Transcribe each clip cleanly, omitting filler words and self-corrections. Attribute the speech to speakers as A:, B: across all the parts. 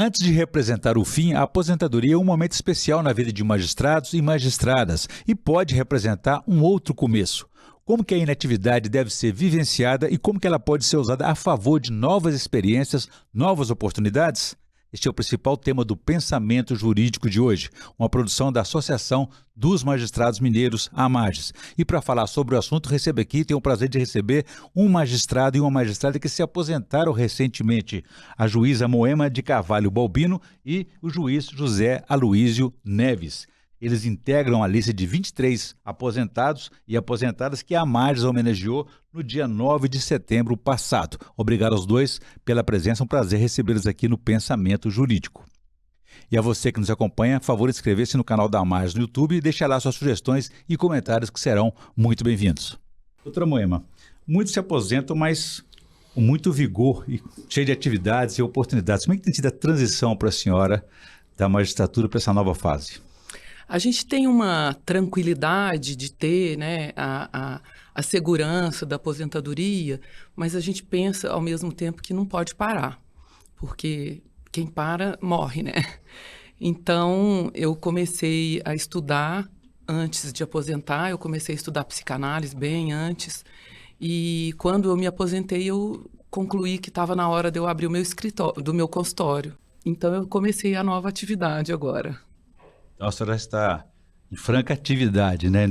A: Antes de representar o fim, a aposentadoria é um momento especial na vida de magistrados e magistradas e pode representar um outro começo. Como que a inatividade deve ser vivenciada e como que ela pode ser usada a favor de novas experiências, novas oportunidades? Este é o principal tema do Pensamento Jurídico de hoje, uma produção da Associação dos Magistrados Mineiros, AMAGES. E para falar sobre o assunto, recebo aqui, tenho o prazer de receber um magistrado e uma magistrada que se aposentaram recentemente, a juíza Moema de Carvalho Balbino e o juiz José Aloísio Neves. Eles integram a lista de 23 aposentados e aposentadas que a AMAGES homenageou no dia 9 de setembro passado. Obrigado aos dois pela presença, um prazer recebê-los aqui no Pensamento Jurídico. E a você que nos acompanha, por favor, inscrever-se no canal da AMAGES no YouTube e deixar lá suas sugestões e comentários que serão muito bem-vindos. Doutora Moema, muitos se aposentam, mas com muito vigor e cheio de atividades e oportunidades. Como é que tem sido a transição para a senhora da magistratura para essa nova fase?
B: A gente tem uma tranquilidade de ter, né, a segurança da aposentadoria, mas a gente pensa ao mesmo tempo que não pode parar, porque quem para morre, né? Então, eu comecei a estudar antes de aposentar, eu comecei a estudar psicanálise bem antes, e quando eu me aposentei, eu concluí que estava na hora de eu abrir o meu escritório, do meu consultório. Então, eu comecei a nova atividade agora.
A: Então, a senhora está em franca atividade, né?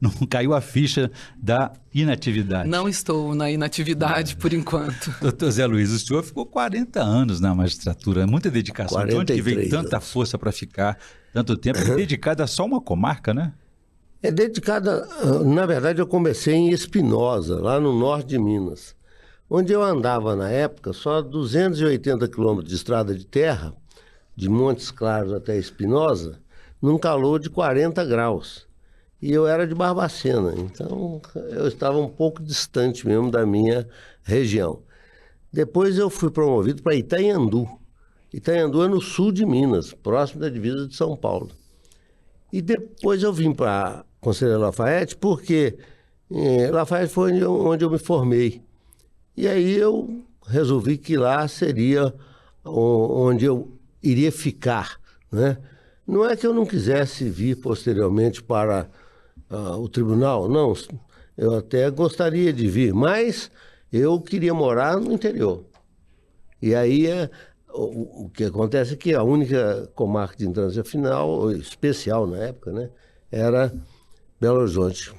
A: Não caiu a ficha da inatividade.
B: Não estou na inatividade por enquanto.
A: Doutor Zé Luiz, o senhor ficou 40 anos na magistratura, muita dedicação. De onde que veio tanta força para ficar tanto tempo? É dedicada a só uma comarca, né?
C: É dedicada, na verdade eu comecei em Espinosa, lá no norte de Minas, onde eu andava na época só 280 quilômetros de estrada de terra, de Montes Claros até Espinosa, num calor de 40 graus. E eu era de Barbacena, então eu estava um pouco distante mesmo da minha região. Depois eu fui promovido para Itanhandu. Itanhandu é no sul de Minas, próximo da divisa de São Paulo. E depois eu vim para Conselheiro Lafayette, porque Lafayette foi onde eu me formei. E aí eu resolvi que lá seria onde eu iria ficar, né? Não é que eu não quisesse vir posteriormente para o tribunal, não, eu até gostaria de vir, mas eu queria morar no interior. E aí o que acontece é que a única comarca de entrância final, especial na época, né, era Belo Horizonte.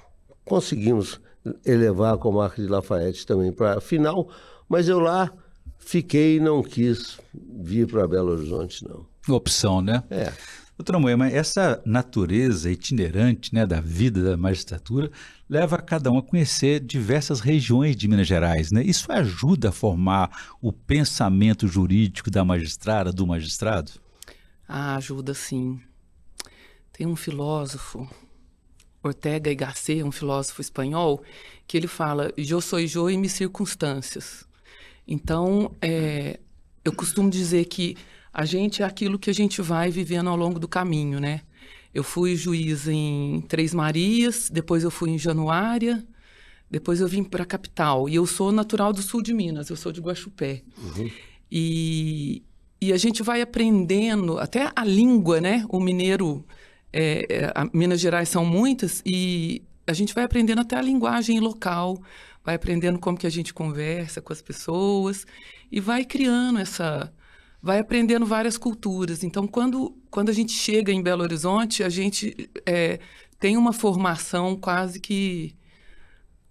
C: Conseguimos elevar a comarca de Lafayette também para a final, mas eu lá fiquei e não quis vir para Belo Horizonte, não.
A: Opção, né?
C: É.
A: Doutora Moema, essa natureza itinerante, né, da vida da magistratura leva cada um a conhecer diversas regiões de Minas Gerais, né? Isso ajuda a formar o pensamento jurídico da magistrada, do magistrado?
B: Ajuda sim. Tem um filósofo, Ortega y Gasset, um filósofo espanhol, que ele fala, yo soy yo y mis circunstâncias. Então, eu costumo dizer que a gente é aquilo que a gente vai vivendo ao longo do caminho, né? Eu fui juiz em Três Marias, depois eu fui em Januária, depois eu vim para a capital. E eu sou natural do sul de Minas, eu sou de Guaxupé. Uhum. E a gente vai aprendendo, até a língua, né? O mineiro, Minas Gerais são muitas, e a gente vai aprendendo até a linguagem local, vai aprendendo como que a gente conversa com as pessoas e vai criando vai aprendendo várias culturas. Então, quando a gente chega em Belo Horizonte, a gente tem uma formação quase que,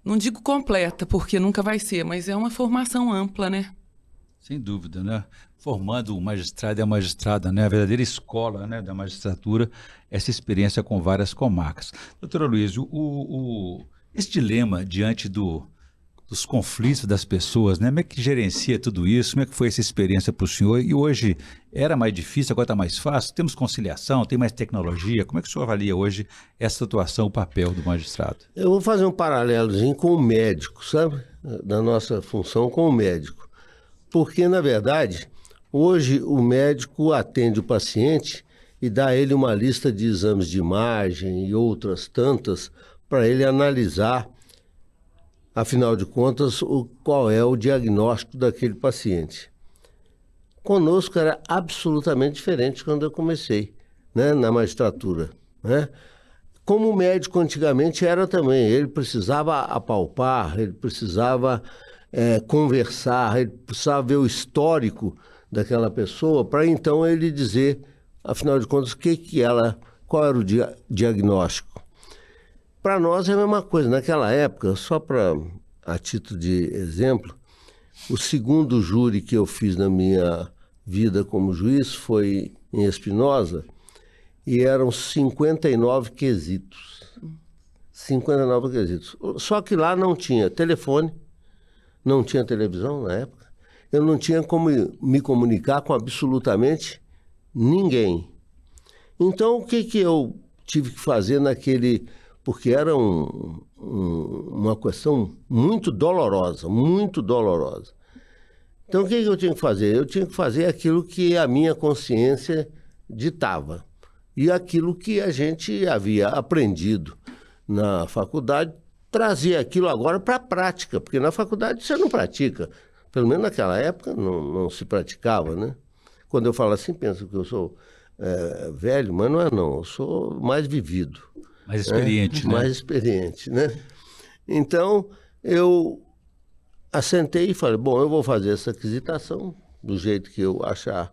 B: não digo completa, porque nunca vai ser, mas é uma formação ampla, né?
A: Sem dúvida, né? Formando o magistrado e a magistrada, né? A verdadeira escola, né, da magistratura, essa experiência com várias comarcas. Doutora Luiz, esse dilema diante dos conflitos das pessoas, né? Como é que gerencia tudo isso? Como é que foi essa experiência para o senhor? E hoje era mais difícil, agora está mais fácil? Temos conciliação, tem mais tecnologia? Como é que o senhor avalia hoje essa situação, o papel do magistrado?
C: Eu vou fazer um paralelozinho com o médico, sabe? Da nossa função com o médico. Porque, na verdade, hoje o médico atende o paciente e dá a ele uma lista de exames de imagem e outras tantas para ele analisar, afinal de contas, qual é o diagnóstico daquele paciente. conosco era absolutamente diferente quando eu comecei, né, na magistratura, né? Como o médico antigamente era também, ele precisava apalpar, ele precisava conversar, ele precisava ver o histórico daquela pessoa para então ele dizer, afinal de contas, qual era o diagnóstico. Para nós é a mesma coisa. Naquela época, só a título de exemplo, o segundo júri que eu fiz na minha vida como juiz foi em Espinosa e eram 59 quesitos. 59 quesitos. Só que lá não tinha telefone, não tinha televisão na época, eu não tinha como me comunicar com absolutamente ninguém. Então, o que eu tive que fazer porque era uma questão muito dolorosa, muito dolorosa. Então, o que eu tinha que fazer? Eu tinha que fazer aquilo que a minha consciência ditava. E aquilo que a gente havia aprendido na faculdade, trazer aquilo agora para a prática, porque na faculdade você não pratica. Pelo menos naquela época não se praticava, né? Quando eu falo assim, penso que eu sou velho, mas não é não, eu sou mais vivido.
A: Mais experiente, né?
C: Mais experiente, né? Então, eu assentei e falei, bom, eu vou fazer essa aquisitação do jeito que eu achar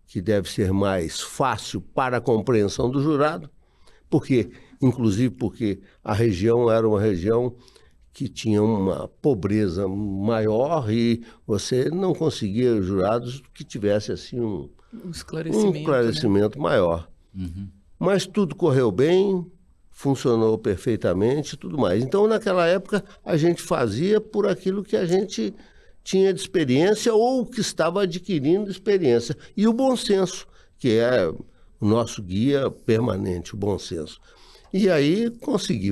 C: que deve ser mais fácil para a compreensão do jurado, inclusive porque a região era uma região que tinha uma pobreza maior e você não conseguia jurados que tivesse assim um esclarecimento, né? Maior.
A: Uhum.
C: Mas tudo correu bem, funcionou perfeitamente e tudo mais. Então, naquela época, a gente fazia por aquilo que a gente tinha de experiência ou que estava adquirindo experiência. E o bom senso, que é o nosso guia permanente, o bom senso. E aí, consegui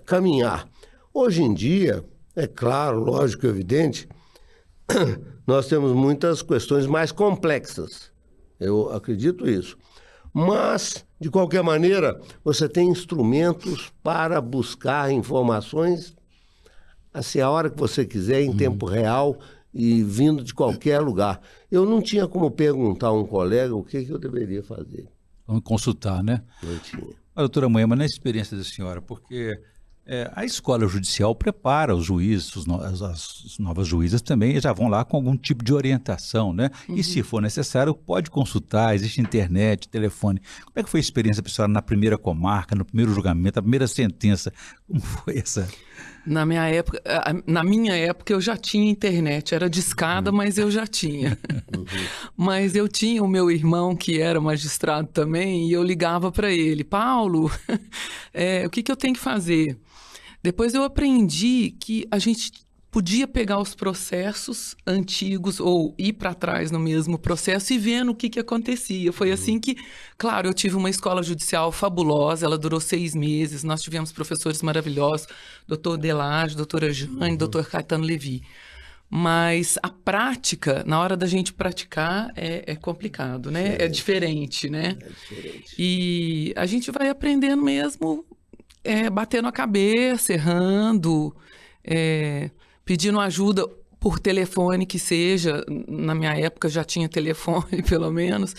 C: caminhar. Hoje em dia, é claro, lógico, evidente, nós temos muitas questões mais complexas. Eu acredito isso. Mas, de qualquer maneira, você tem instrumentos para buscar informações assim, a hora que você quiser, em tempo real e vindo de qualquer lugar. Eu não tinha como perguntar a um colega o que eu deveria fazer.
A: Vamos consultar, né?
C: Não tinha.
A: Doutora Moema, na experiência da senhora, porque a escola judicial prepara os juízes, as novas juízas também já vão lá com algum tipo de orientação, né? E se for necessário, pode consultar, existe internet, telefone. Como é que foi a experiência da senhora na primeira comarca, no primeiro julgamento, na primeira sentença? Como foi essa?
B: Na minha época eu já tinha internet, era discada, mas eu já tinha. Mas eu tinha o meu irmão que era magistrado também e eu ligava para ele, Paulo, o que eu tenho que fazer? Depois eu aprendi que a gente podia pegar os processos antigos ou ir para trás no mesmo processo e vendo o que acontecia. Foi assim que, claro, eu tive uma escola judicial fabulosa, ela durou 6 meses, nós tivemos professores maravilhosos, doutor Delage, doutora Jane, doutor Caetano Levi. Mas a prática, na hora da gente praticar, é complicado, né? É diferente, né?
C: É diferente.
B: E a gente vai aprendendo mesmo, batendo a cabeça, errando, pedindo ajuda por telefone que seja. Na minha época já tinha telefone, pelo menos.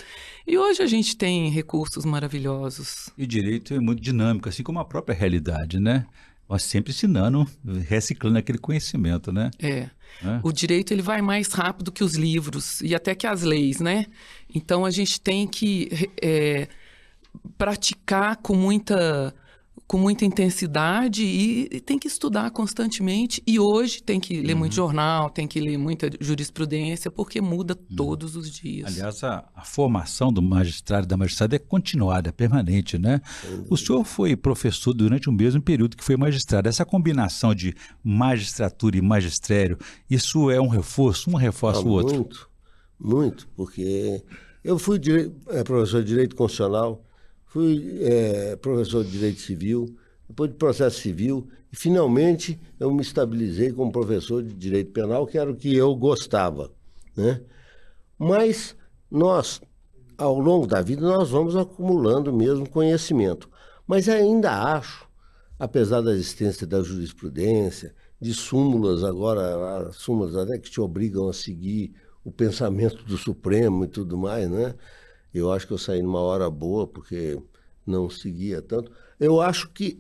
B: E hoje a gente tem recursos maravilhosos.
A: E o direito é muito dinâmico, assim como a própria realidade, né? Nós sempre ensinando, reciclando aquele conhecimento, né? O direito ele vai mais rápido que os livros e até que as leis, né? Então a gente tem que praticar com muita intensidade e tem que estudar constantemente. E hoje tem que ler muito jornal, tem que ler muita jurisprudência, porque muda todos os dias. Aliás, a formação do magistrado e da magistrada é continuada, é permanente, né? O senhor foi professor durante o mesmo período que foi magistrado. Essa combinação de magistratura e magistério, isso é um reforço o outro?
C: Muito, muito, porque eu fui professor de Direito Constitucional, fui professor de Direito Civil, depois de Processo Civil, e finalmente eu me estabilizei como professor de Direito Penal, que era o que eu gostava, né? Mas nós, ao longo da vida, nós vamos acumulando mesmo conhecimento. Mas ainda acho, apesar da existência da jurisprudência, de súmulas agora, súmulas até que te obrigam a seguir o pensamento do Supremo e tudo mais, né? Eu acho que eu saí numa hora boa, porque não seguia tanto. Eu acho que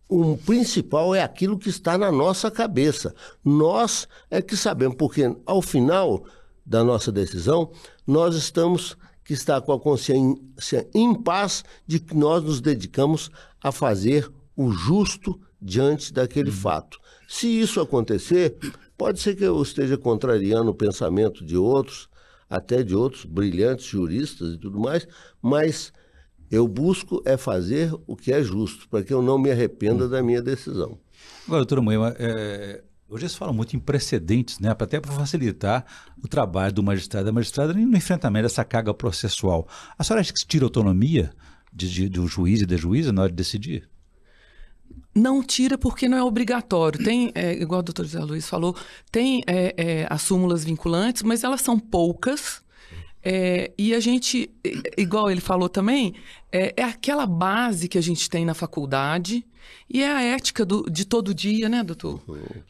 C: o principal é aquilo que está na nossa cabeça. Nós é que sabemos, porque ao final da nossa decisão, nós estamos que estar com a consciência em paz de que nós nos dedicamos a fazer o justo diante daquele fato. Se isso acontecer, pode ser que eu esteja contrariando o pensamento de outros, até de outros brilhantes juristas e tudo mais, mas eu busco é fazer o que é justo, para que eu não me arrependa da minha decisão.
A: Agora, doutora Moema, hoje eles falam muito em precedentes, né? Até para facilitar o trabalho do magistrado e da magistrada no enfrentamento dessa carga processual. A senhora acha que se tira autonomia do juiz e da juíza na hora de decidir?
B: Não tira porque não é obrigatório. Tem, igual o doutor José Luiz falou, tem as súmulas vinculantes, mas elas são poucas. E a gente, igual ele falou também, é aquela base que a gente tem na faculdade e é a ética de todo dia, né, doutor?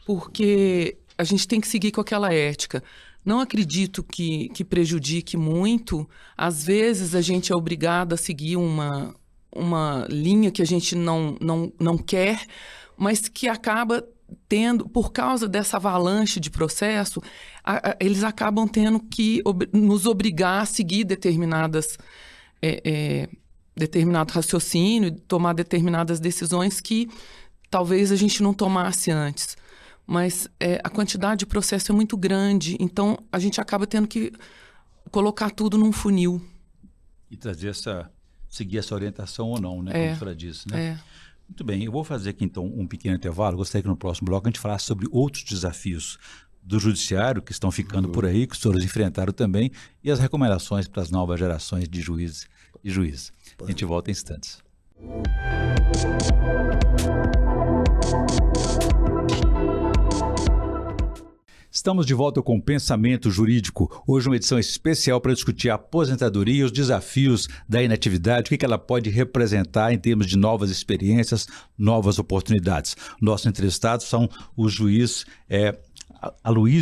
B: Porque a gente tem que seguir com aquela ética. Não acredito que prejudique muito. Às vezes a gente é obrigado a seguir uma linha que a gente não quer, mas que acaba tendo, por causa dessa avalanche de processo, eles acabam tendo que nos obrigar a seguir determinado raciocínio, tomar determinadas decisões que talvez a gente não tomasse antes. Mas a quantidade de processo é muito grande, então a gente acaba tendo que colocar tudo num funil.
A: E trazer seguir essa orientação ou não, né? Como a senhora disse, né? Muito bem, eu vou fazer aqui então um pequeno intervalo. Gostaria que no próximo bloco a gente falasse sobre outros desafios do judiciário que estão ficando por aí, que os senhores enfrentaram também, e as recomendações para as novas gerações de juízes e juízes. A gente volta em instantes. Estamos de volta com o Pensamento Jurídico. Hoje uma edição especial para discutir a aposentadoria e os desafios da inatividade, o que ela pode representar em termos de novas experiências, novas oportunidades. Nossos entrevistados são o juiz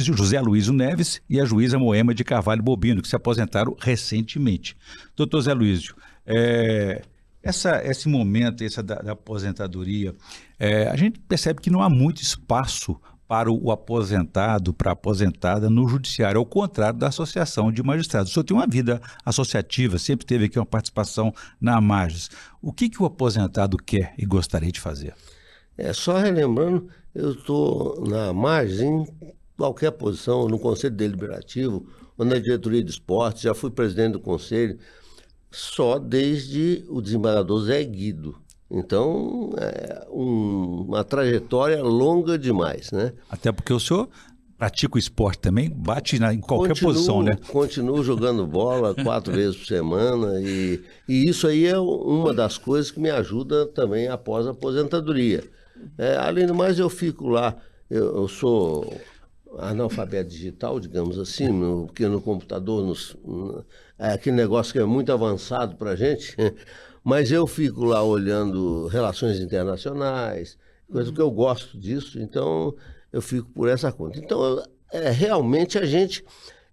A: José Aloísio Neves e a juíza Moema de Carvalho Bobino, que se aposentaram recentemente. Doutor Zé Aloísio, esse momento da aposentadoria, a gente percebe que não há muito espaço para o aposentado, para a aposentada no judiciário, ao contrário da Associação de Magistrados. O senhor tem uma vida associativa, sempre teve aqui uma participação na AMAGES. O que o aposentado quer e gostaria de fazer?
C: Só relembrando, eu estou na AMAGES em qualquer posição, no Conselho Deliberativo, ou na diretoria de esportes, já fui presidente do Conselho, só desde o desembargador Zé Guido. Então, uma trajetória longa demais, né?
A: Até porque o senhor pratica o esporte também, bate em qualquer posição, né?
C: Continuo jogando bola 4 vezes por semana e isso aí é uma das coisas que me ajuda também após a aposentadoria. Além do mais, eu fico lá, eu sou analfabeto digital, digamos assim, porque no computador é aquele negócio que é muito avançado para a gente. Mas eu fico lá olhando relações internacionais, coisa que eu gosto disso, então eu fico por essa conta. Então, realmente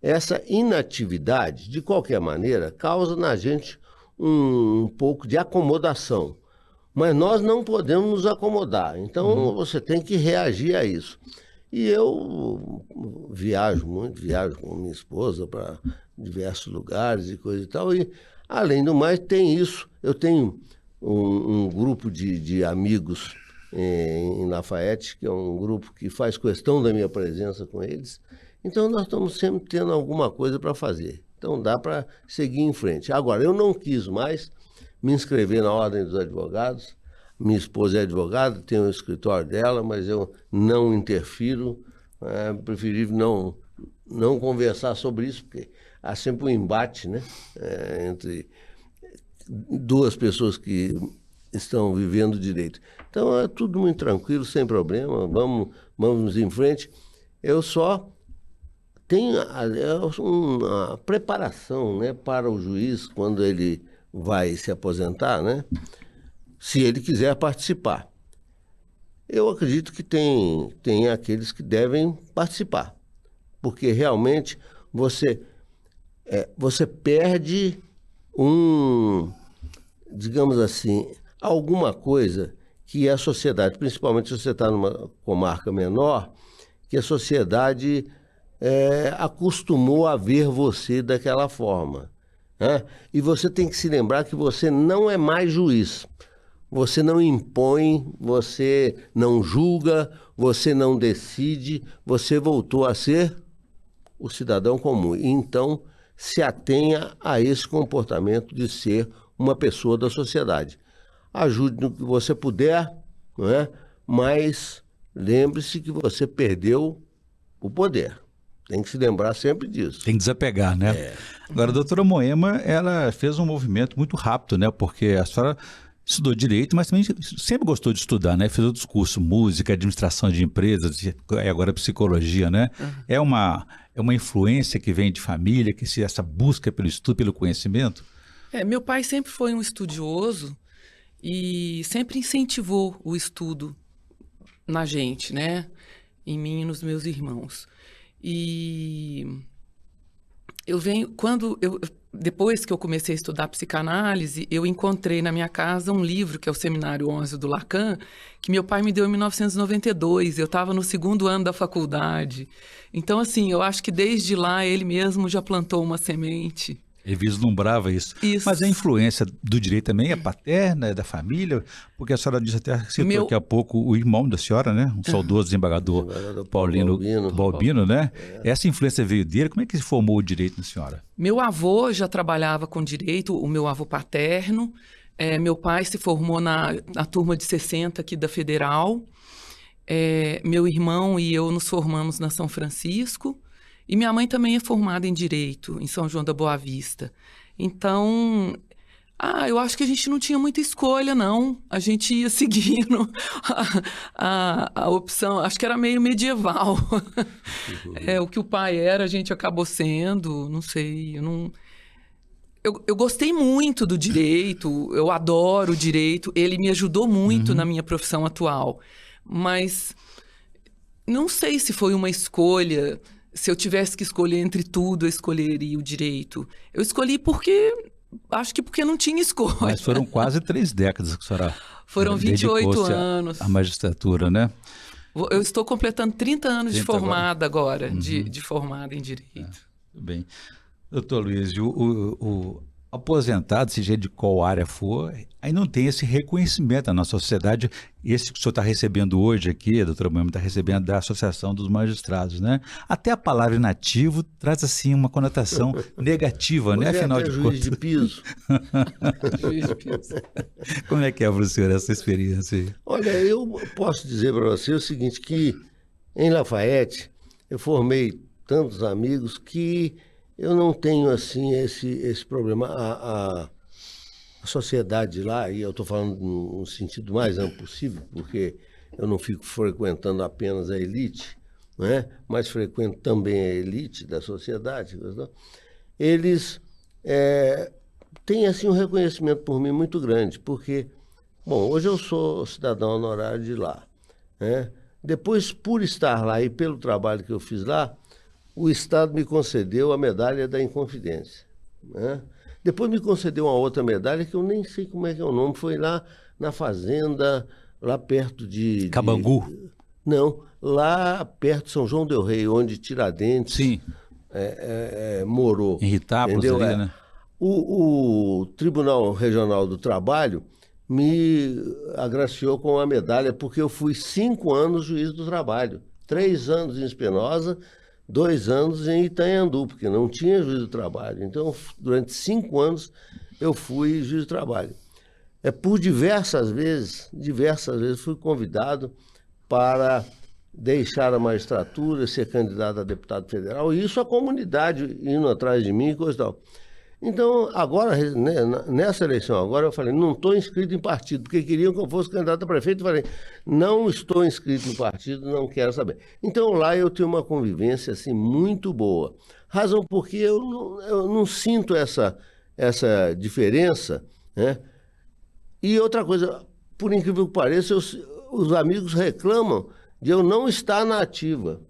C: essa inatividade, de qualquer maneira, causa na gente um pouco de acomodação. Mas nós não podemos nos acomodar, então você tem que reagir a isso. E eu viajo muito, viajo com minha esposa para diversos lugares e coisa e tal, e além do mais, tem isso. Eu tenho um grupo de amigos em Lafayette, que é um grupo que faz questão da minha presença com eles. Então, nós estamos sempre tendo alguma coisa para fazer. Então, dá para seguir em frente. Agora, eu não quis mais me inscrever na Ordem dos Advogados. Minha esposa é advogada, tem o escritório dela, mas eu não interfiro. Preferi não conversar sobre isso, porque há sempre um embate, né, entre duas pessoas que estão vivendo direito. Então é tudo muito tranquilo, sem problema, vamos em frente. Eu só tenho uma preparação, né, para o juiz quando ele vai se aposentar, né, se ele quiser participar. Eu acredito que tem aqueles que devem participar, porque realmente você perde digamos assim, alguma coisa que a sociedade, principalmente se você está numa comarca menor, que a sociedade acostumou a ver você daquela forma, né? E você tem que se lembrar que você não é mais juiz. Você não impõe, você não julga, você não decide, você voltou a ser o cidadão comum. Então, se atenha a esse comportamento de ser uma pessoa da sociedade. Ajude no que você puder, não é? Mas lembre-se que você perdeu o poder. Tem que se lembrar sempre disso.
A: Tem que desapegar, né? Agora, a doutora Moema, ela fez um movimento muito rápido, né? Porque a senhora estudou Direito, mas também sempre gostou de estudar, né? Fez outros cursos, música, administração de empresas, e agora Psicologia, né? É uma influência que vem de família, essa busca pelo estudo, pelo conhecimento?
B: Meu pai sempre foi um estudioso e sempre incentivou o estudo na gente, né? Em mim e nos meus irmãos. E depois que eu comecei a estudar psicanálise, eu encontrei na minha casa um livro, que é o Seminário 11 do Lacan, que meu pai me deu em 1992. Eu estava no 2º ano da faculdade. Então, assim, eu acho que desde lá ele mesmo já plantou uma semente.
A: Ele vislumbrava isso.
B: Isso.
A: Mas a influência do direito também é paterna, é da família? Porque a senhora disse até, citou daqui a pouco o irmão da senhora, né? Um saudoso desembargador Paulino Balbino, né? Essa influência veio dele. Como é que se formou o direito na senhora?
B: Meu avô já trabalhava com direito, o meu avô paterno. Meu pai se formou na turma de 60 aqui da Federal. Meu irmão e eu nos formamos na São Francisco. E minha mãe também é formada em Direito, em São João da Boa Vista. Então, eu acho que a gente não tinha muita escolha, não. A gente ia seguindo a opção, acho que era meio medieval. O que o pai era, a gente acabou sendo, não sei, eu gostei muito do direito, eu adoro o direito, ele me ajudou muito na minha profissão atual. Mas não sei se foi uma escolha. Se eu tivesse que escolher entre tudo, eu escolheria o direito. Eu escolhi acho que porque não tinha escolha.
A: Mas foram quase 3 décadas que a senhora
B: foram 28 anos.
A: A magistratura, né?
B: Eu estou completando 30 anos de formada agora, de formada em Direito.
A: Tudo bem. Doutor Luiz, o aposentado, seja de qual área for, aí não tem esse reconhecimento na nossa sociedade. Esse que o senhor está recebendo hoje aqui, a doutora Moema está recebendo da Associação dos Magistrados, né? Até a palavra inativo traz, assim, uma conotação negativa, né? Afinal de
C: juiz de piso.
B: Juiz de piso.
A: Como é que é para o senhor essa experiência aí?
C: Olha, eu posso dizer para você o seguinte, que em Lafayette eu formei tantos amigos que eu não tenho, assim, esse problema. A sociedade lá, e eu estou falando no sentido mais amplo possível, porque eu não fico frequentando apenas a elite, né? Mas frequento também a elite da sociedade. Né? Eles têm, assim, um reconhecimento por mim muito grande, porque, bom, hoje eu sou cidadão honorário de lá, né? Depois, por estar lá e pelo trabalho que eu fiz lá, o Estado me concedeu a medalha da Inconfidência, né? Depois me concedeu uma outra medalha que eu nem sei como é que é o nome, foi lá na fazenda, lá perto de...
A: Cabangu?
C: Não, lá perto de São João del Rei, onde Tiradentes
A: Sim.
C: morou.
A: Em Ritápolis ali, né?
C: O Tribunal Regional do Trabalho me agraciou com a medalha porque eu fui 5 anos juiz do trabalho, 3 anos em Espinosa, 2 anos em Itanhandu, porque não tinha juiz do trabalho. Então, durante 5 anos, eu fui juiz do trabalho. Por diversas vezes fui convidado para deixar a magistratura, ser candidato a deputado federal, e isso a comunidade indo atrás de mim e coisa e tal. Então, agora, né, nessa eleição agora, eu falei, não estou inscrito em partido, porque queriam que eu fosse candidato a prefeito. Eu falei, não estou inscrito em partido, não quero saber. Então, lá eu tenho uma convivência, assim, muito boa. Razão porque eu não sinto essa diferença, né? E outra coisa, por incrível que pareça, os amigos reclamam de eu não estar na ativa.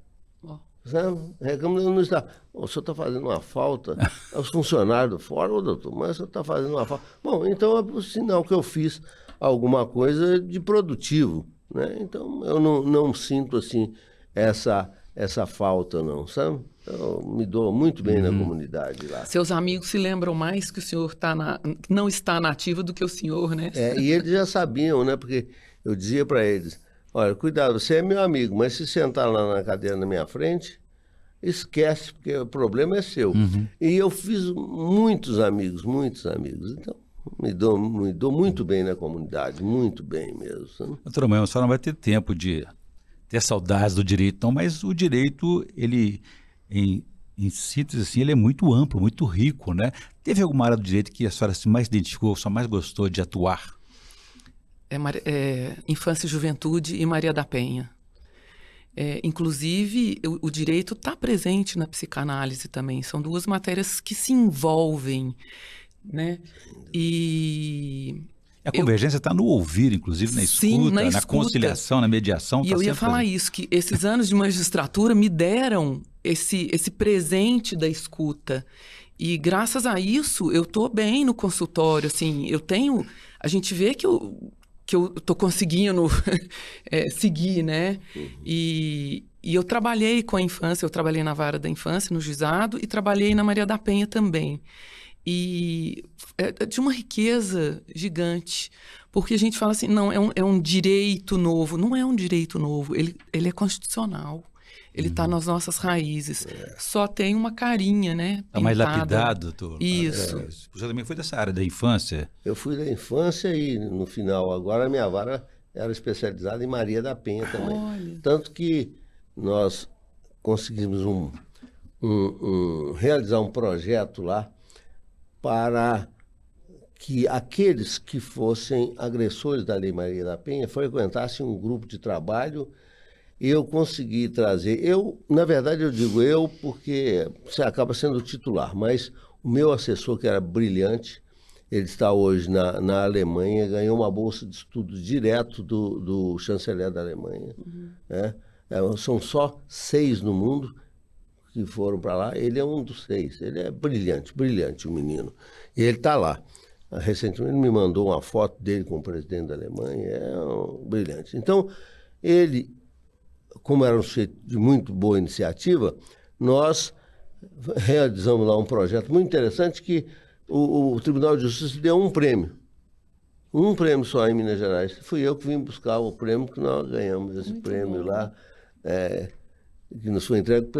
C: Sabe? Reclamam de eu não estar. O senhor está fazendo uma falta aos funcionários do fórum, doutor, mas o senhor está fazendo uma falta. Bom, então é o sinal que eu fiz alguma coisa de produtivo, né? Então eu não sinto assim essa falta, não, sabe? Eu me dou muito bem na comunidade lá.
B: Seus amigos se lembram mais que o senhor não está na ativa do que o senhor, né?
C: E eles já sabiam, né? Porque eu dizia para eles, olha, cuidado, você é meu amigo, mas se sentar lá na cadeira na minha frente, esquece, porque o problema é seu. E eu fiz muitos amigos. Então, me dou muito bem na comunidade, muito bem mesmo. Sabe?
A: Doutora Moema, a senhora não vai ter tempo de ter saudades do direito, não, mas o direito, ele, em síntese, assim, ele é muito amplo, muito rico, né? Teve alguma área do direito que a senhora se mais identificou, a senhora mais gostou de atuar?
B: Infância e Juventude e Maria da Penha. Inclusive, o direito está presente na psicanálise também. São duas matérias que se envolvem, né? E
A: a convergência está no ouvir, inclusive, na escuta,
B: sim, na
A: conciliação, na mediação.
B: E eu ia falar isso, que esses anos de magistratura me deram esse presente da escuta. E graças a isso, eu estou bem no consultório. Assim, a gente vê que eu estou conseguindo seguir, né? E eu trabalhei com a infância, eu trabalhei na vara da infância, no juizado, e trabalhei na Maria da Penha também. E é de uma riqueza gigante, porque a gente fala assim, não, é um direito novo. Não é um direito novo, ele é constitucional. Ele está nas nossas raízes. Só tem uma carinha, né?
A: Está mais lapidado, doutor.
B: Isso.
A: Você também foi dessa área da infância?
C: Eu fui da infância e, no final, agora a minha vara era especializada em Maria da Penha também.
B: Olha.
C: Tanto que nós conseguimos realizar um projeto lá para que aqueles que fossem agressores da Lei Maria da Penha frequentassem um grupo de trabalho. Eu consegui trazer, na verdade eu digo porque você acaba sendo o titular, mas o meu assessor, que era brilhante, ele está hoje na Alemanha, ganhou uma bolsa de estudo direto do chanceler da Alemanha. Né? São só 6 no mundo que foram para lá, ele é um dos 6, ele é brilhante o menino, e ele está lá. Recentemente ele me mandou uma foto dele com o presidente da Alemanha, brilhante. Então, ele, como era um sujeito de muito boa iniciativa, nós realizamos lá um projeto muito interessante que o Tribunal de Justiça deu um prêmio só em Minas Gerais. Fui eu que vim buscar o prêmio, que nós ganhamos esse muito prêmio bom. Lá, que nos foi entregue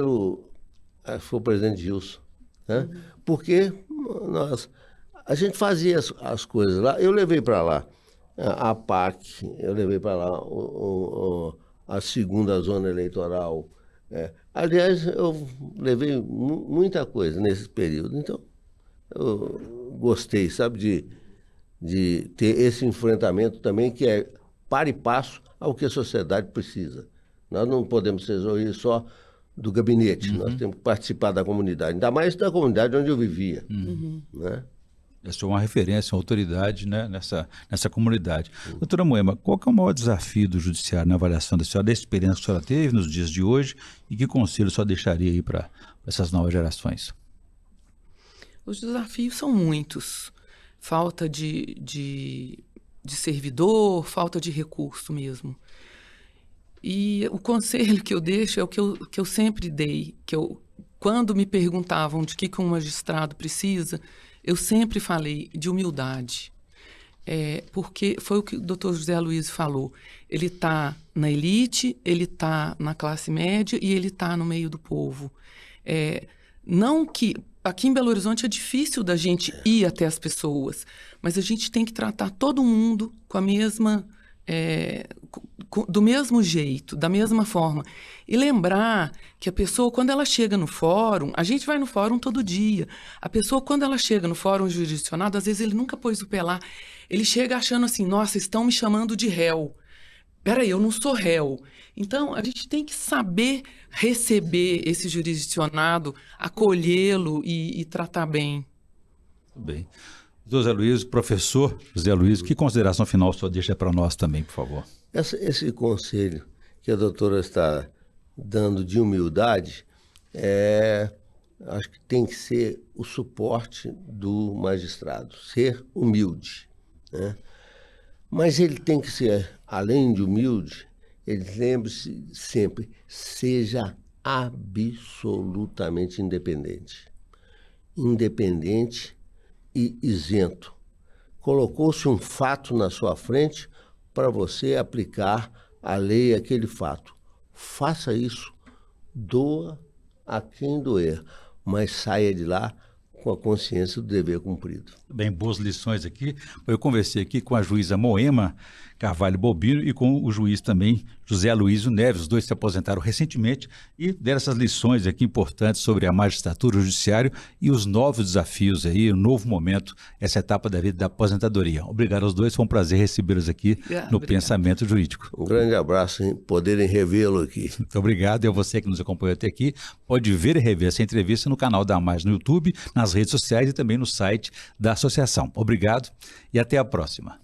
C: foi o presidente Gilson. Né? Porque a gente fazia as coisas lá. Eu levei para lá a PAC, eu levei para lá a segunda zona eleitoral. Aliás, eu levei muita coisa nesse período. Então, eu gostei, sabe, de ter esse enfrentamento também, que é par e passo ao que a sociedade precisa. Nós não podemos ser só do gabinete, nós temos que participar da comunidade, ainda mais da comunidade onde eu vivia. Né?
A: Essa é uma referência, uma autoridade, né, nessa comunidade. Doutora Moema, qual que é o maior desafio do judiciário na avaliação da senhora, da experiência que a senhora teve nos dias de hoje, e que conselho a senhora deixaria aí para essas novas gerações?
B: Os desafios são muitos. Falta de servidor, falta de recurso mesmo. E o conselho que eu deixo é o que eu sempre dei, quando me perguntavam de que um magistrado precisa, eu sempre falei de humildade, porque foi o que o doutor José Luiz falou. Ele está na elite, ele está na classe média e ele está no meio do povo. Não que... Aqui em Belo Horizonte é difícil da gente ir até as pessoas, mas a gente tem que tratar todo mundo com a mesma... do mesmo jeito, da mesma forma. E lembrar que a pessoa, quando ela chega no fórum, a gente vai no fórum todo dia. A pessoa, quando ela chega no fórum jurisdicionado, às vezes ele nunca pôs o pé lá. Ele chega achando assim, nossa, estão me chamando de réu. Peraí, eu não sou réu. Então, a gente tem que saber receber esse jurisdicionado, acolhê-lo e tratar bem.
A: Muito bem. José Luiz, professor José Luiz, que consideração final o senhor deixa para nós também, por favor?
C: Esse conselho que a doutora está dando de humildade, acho que tem que ser o suporte do magistrado, ser humilde, né? Mas ele tem que ser, além de humilde, ele lembre-se sempre, seja absolutamente independente. Independente e isento. Colocou-se um fato na sua frente para você aplicar a lei àquele fato. Faça isso, doa a quem doer, mas saia de lá com a consciência do dever cumprido.
A: Bem, boas lições aqui. Eu conversei aqui com a juíza Moema Carvalho Bobino e com o juiz também José Aloísio Neves. Os dois se aposentaram recentemente e deram essas lições aqui importantes sobre a magistratura, o judiciário e os novos desafios aí, o novo momento, essa etapa da vida da aposentadoria. Obrigado aos dois, foi um prazer recebê-los aqui no Pensamento Jurídico.
C: Um grande abraço, em poderem revê-lo aqui.
A: Muito obrigado. E a você que nos acompanhou até aqui, pode ver e rever essa entrevista no canal da Mais no YouTube, nas redes sociais e também no site da associação. Obrigado e até a próxima.